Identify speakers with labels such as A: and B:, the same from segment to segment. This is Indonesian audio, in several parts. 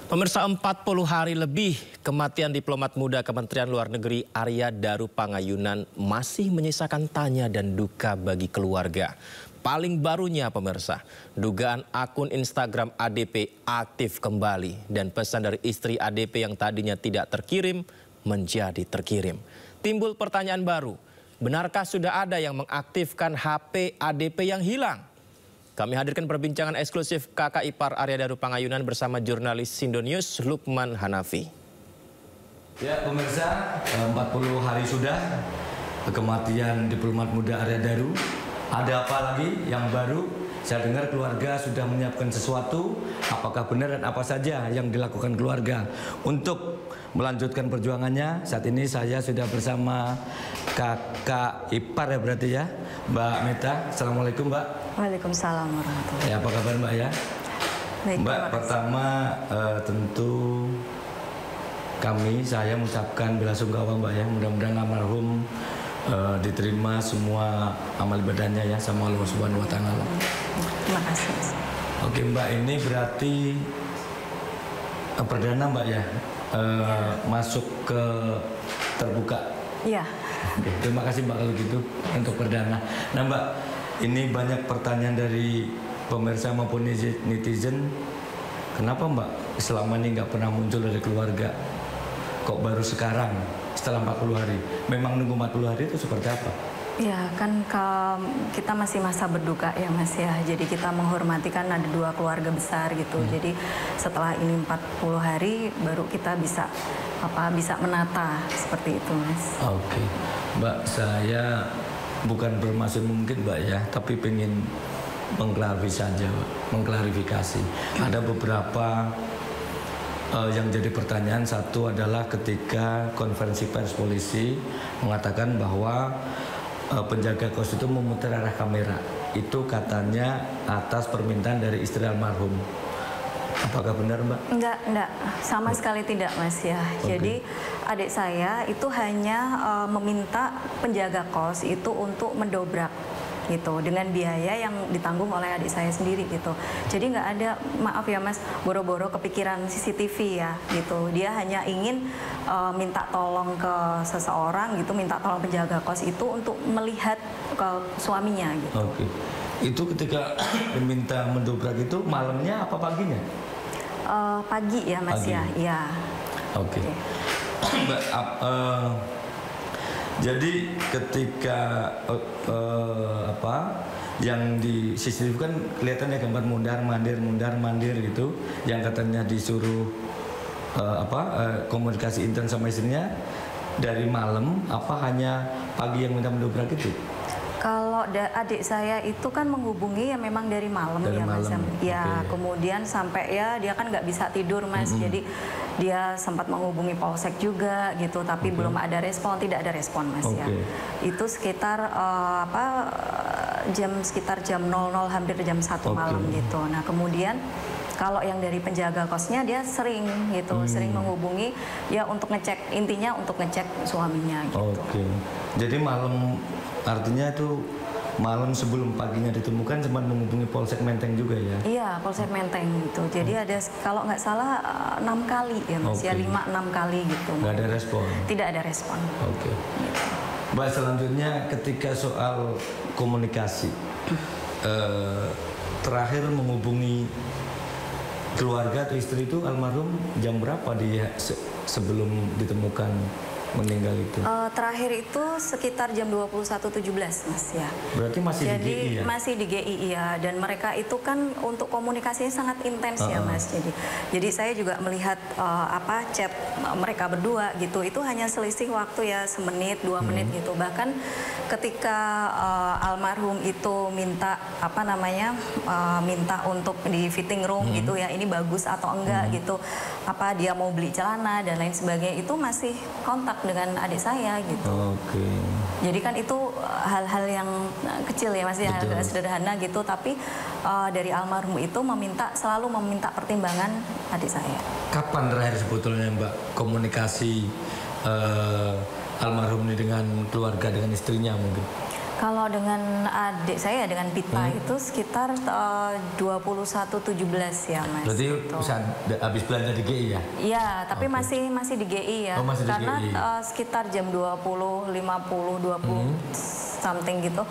A: Pemirsa, 40 hari lebih kematian diplomat muda Kementerian Luar Negeri Arya Daru Pangayunan masih menyisakan tanya dan duka bagi keluarga. Paling barunya pemirsa, dugaan akun Instagram ADP aktif kembali dan pesan dari istri ADP yang tadinya tidak terkirim menjadi terkirim. Timbul pertanyaan baru, benarkah sudah ada yang mengaktifkan HP ADP yang hilang? Kami hadirkan perbincangan eksklusif kakak ipar Arya Daru Pangayunan bersama jurnalis Sindonews Lukman Hanafi.
B: Ya pemirsa, 40 hari sudah kematian diplomat muda Arya Daru. Ada apa lagi yang baru? Saya dengar keluarga sudah menyiapkan sesuatu. Apakah benar dan apa saja yang dilakukan keluarga untuk melanjutkan perjuangannya? Saat ini saya sudah bersama kakak ipar ya berarti ya, Mbak Meta. Assalamualaikum Mbak.
C: Waalaikumsalam warahmatullahi.
B: Ya, apa kabar Mbak ya?
C: Baik,
B: Mbak, pertama tentu saya mengucapkan bela sungkawa Mbak ya. Mudah-mudahan almarhum diterima semua amal ibadahnya ya sama Allah Subhanahu wa taala.
C: Terima kasih. Oke
B: Mbak, ini berarti perdana Mbak ya, masuk ke terbuka.
C: Iya.
B: Oke, terima kasih Mbak kalau gitu untuk perdana. Nah Mbak, ini banyak pertanyaan dari pemirsa maupun netizen. Kenapa Mbak selama ini nggak pernah muncul dari keluarga? Kok baru sekarang setelah 40 hari? Memang nunggu 40 hari itu seperti apa?
C: Ya kan kita masih masa berduka ya Mas ya. Jadi kita menghormati kan ada dua keluarga besar gitu. Jadi setelah ini 40 hari baru kita bisa menata seperti itu Mas. Oke.
B: Mbak, saya bukan bermaksud mungkin Mbak ya, tapi pengen mengklarifikasi. Ada beberapa yang jadi pertanyaan. Satu adalah ketika konferensi pers polisi mengatakan bahwa penjaga kos itu memutar arah kamera. Itu katanya atas permintaan dari istri almarhum. Apakah benar Mbak?
C: Enggak, sama sekali tidak Mas ya. Jadi adik saya itu hanya meminta penjaga kos itu untuk mendobrak gitu dengan biaya yang ditanggung oleh adik saya sendiri gitu. Jadi nggak ada, maaf ya Mas, boro-boro kepikiran CCTV ya gitu. Dia hanya ingin minta tolong ke seseorang gitu, minta tolong penjaga kos itu untuk melihat ke suaminya gitu.
B: Oke. Itu ketika diminta mendobrak itu malamnya apa paginya?
C: Pagi ya Mas ya. Iya.
B: Oke. Mbak, jadi ketika yang di CCTV kan kelihatannya gambar mundar mandir gitu, yang katanya disuruh komunikasi intens sama istrinya dari malam, apa hanya pagi yang minta mendobrak itu?
C: Kalau adik saya itu kan menghubungi ya memang dari malam ya Mas. Ya, kemudian sampai ya dia kan nggak bisa tidur Mas. Jadi dia sempat menghubungi polsek juga gitu, tapi belum ada respon, tidak ada respon Mas ya. Itu sekitar jam 00 hampir jam 1 malam gitu. Nah, kemudian kalau yang dari penjaga kosnya dia sering gitu, sering menghubungi ya untuk ngecek, intinya untuk ngecek suaminya gitu.
B: Jadi malam, artinya itu malam sebelum paginya ditemukan sempat menghubungi Polsek Menteng juga ya? Iya,
C: Polsek Menteng gitu. Jadi ada kalau nggak salah 6 kali ya Mas, ya 5-6 kali gitu.
B: Nggak ada respon?
C: Tidak ada respon.
B: Gitu. Mbak, selanjutnya ketika soal komunikasi, terakhir menghubungi keluarga atau istri itu almarhum jam berapa dia sebelum ditemukan meninggal itu?
C: Terakhir itu sekitar jam 21.17 Mas ya.
B: Berarti masih di GI ya?
C: Masih di GI ya, dan mereka itu kan untuk komunikasinya sangat intens ya Mas. Jadi saya juga melihat chat mereka berdua gitu, itu hanya selisih waktu ya semenit 2 menit gitu. Bahkan ketika almarhum itu minta minta untuk di fitting room gitu ya, ini bagus atau enggak gitu, dia mau beli celana dan lain sebagainya, itu masih kontak dengan adik saya gitu. Jadi kan itu hal-hal yang kecil ya Mas, hal sederhana gitu, tapi dari almarhum itu selalu meminta pertimbangan adik saya.
B: Kapan terakhir sebetulnya Mbak komunikasi almarhum ini dengan keluarga, dengan istrinya mungkin?
C: Kalau dengan adik saya dengan Pita itu sekitar 21.17 ya Mas.
B: Berarti
C: gitu.
B: habis belanja di GI ya?
C: Iya, tapi masih di GI ya.
B: Oh, masih di
C: karena
B: GI.
C: Sekitar jam 20, 50, 20 something gitu.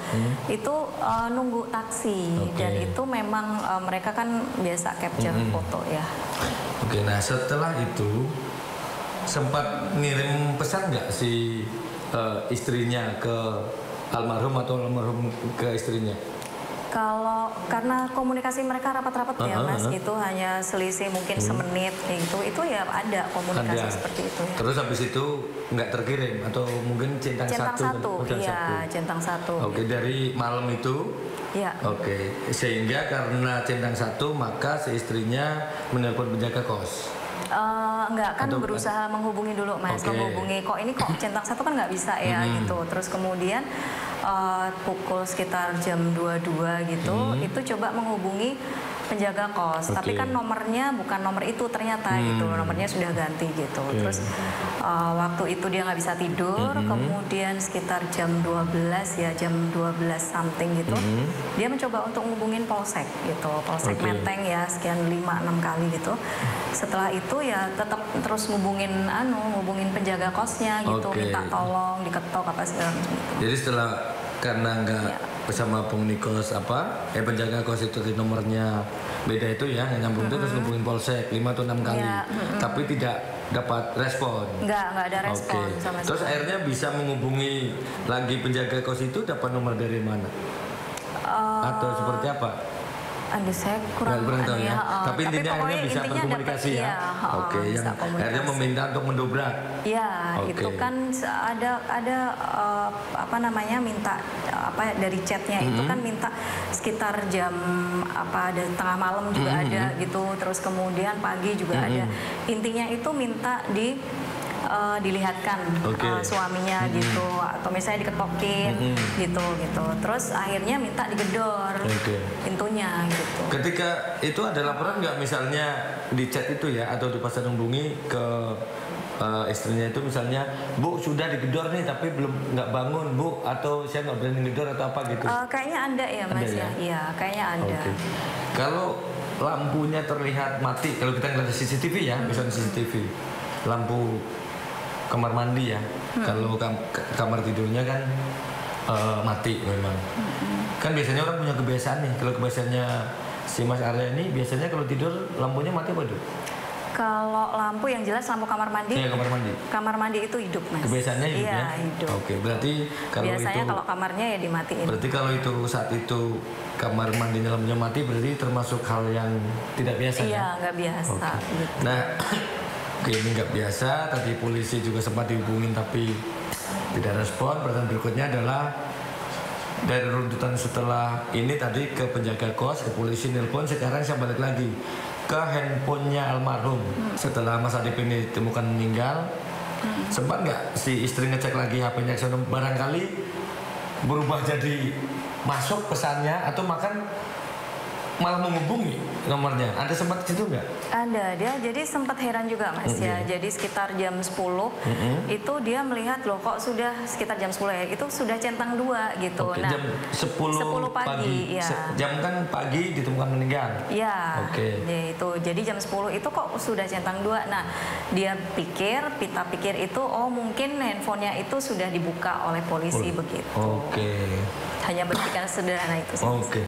C: Itu nunggu taksi dan itu memang mereka kan biasa capture foto ya.
B: Oke, nah setelah itu sempat ngirim pesan nggak si istrinya ke almarhum atau almarhum ke istrinya?
C: Kalau karena komunikasi mereka rapat-rapat ya Mas, itu hanya selisih mungkin semenit kayak gitu, itu ya ada komunikasi seperti itu. Ya.
B: Terus habis itu nggak terkirim atau mungkin centang satu?
C: Iya, centang satu.
B: Oke, dari malam itu.
C: Iya.
B: Oke, sehingga karena centang satu maka si istrinya menelpon penjaga kos.
C: Enggak, kan berusaha menghubungi dulu Mas, menghubungi kok ini kok centang satu kan nggak bisa ya gitu. Terus kemudian pukul sekitar jam 22 gitu, itu coba menghubungi penjaga kos, tapi kan nomornya bukan nomor itu ternyata gitu, nomornya sudah ganti gitu. Terus waktu itu dia nggak bisa tidur, kemudian sekitar jam 12 ya, jam 12 something gitu, dia mencoba untuk menghubungin polsek gitu, polsek Menteng ya, sekian 5-6 kali gitu. Setelah itu ya tetap terus ngubungin penjaga kosnya gitu, minta tolong diketok apa segala macam gitu.
B: Jadi setelah karena nggak bersama penghuni kos penjaga kos itu di nomornya beda itu ya, nggak nyambung terus ngubungin polsek 5 atau 6 kali, tapi tidak dapat respon.
C: Nggak ada respon sama sekali.
B: Terus akhirnya bisa menghubungi lagi penjaga kos itu, dapat nomor dari mana? Atau seperti apa?
C: Aduh, saya kurang
B: tahu ya. Tapi intinya akhirnya bisa berkomunikasi ya. Yang akhirnya meminta untuk mendobrak.
C: Iya, itu kan ada minta dari chatnya itu kan minta sekitar jam ada tengah malam juga ada gitu. Terus kemudian pagi juga ada. Intinya itu minta dilihatkan suaminya gitu, atau misalnya diketokin gitu. Terus akhirnya minta digedor pintunya gitu.
B: Ketika itu ada laporan nggak misalnya di chat itu ya, atau di pasar hubungi ke istrinya itu misalnya, Bu sudah digedor nih tapi nggak bangun Bu, atau saya nggak berani digedor atau apa gitu?
C: Kayaknya ada ya Mas ya. Iya, kayaknya ada.
B: Kalau lampunya terlihat mati, kalau kita ngeliat CCTV ya, misalnya CCTV lampu kamar mandi ya, kalau kamar tidurnya kan mati memang. Kan biasanya orang punya kebiasaan nih, kalau kebiasaannya si Mas Arya ini biasanya kalau tidur lampunya mati apa tuh?
C: Kalau lampu yang jelas lampu kamar mandi.
B: Iya, kamar mandi.
C: Kamar mandi itu hidup Mas.
B: Kebiasaannya hidup ya?
C: Hidup.
B: Oke, berarti kalau
C: biasanya kalau kamarnya ya dimatiin.
B: Berarti kalau itu saat itu kamar mandinya lampunya mati, berarti termasuk hal yang tidak biasa ya?
C: Iya, nggak biasa. Gitu.
B: Nah, ini nggak biasa. Tadi polisi juga sempat dihubungin tapi tidak respon. Pertanyaan berikutnya adalah dari runtutan setelah ini tadi ke penjaga kos, ke polisi nelpon, sekarang saya balik lagi ke handphonenya almarhum. Setelah Mas Adip ini ditemukan meninggal, sempat nggak si istri ngecek lagi HP-nya, barangkali berubah jadi masuk pesannya atau malah menghubungi nomornya? Ada sempat situ nggak?
C: Ada, dia jadi sempat heran juga Mas ya. Jadi sekitar jam 10 itu dia melihat loh kok sudah sekitar jam 10 ya, itu sudah centang 2 gitu.
B: Nah, jam 10 pagi
C: ya.
B: Jam kan pagi ditemukan meninggal.
C: Iya. Itu jadi jam 10 itu kok sudah centang 2. Nah, Pita pikir itu mungkin handphonenya itu sudah dibuka oleh polisi begitu. Hanya berpikir sederhana itu saja.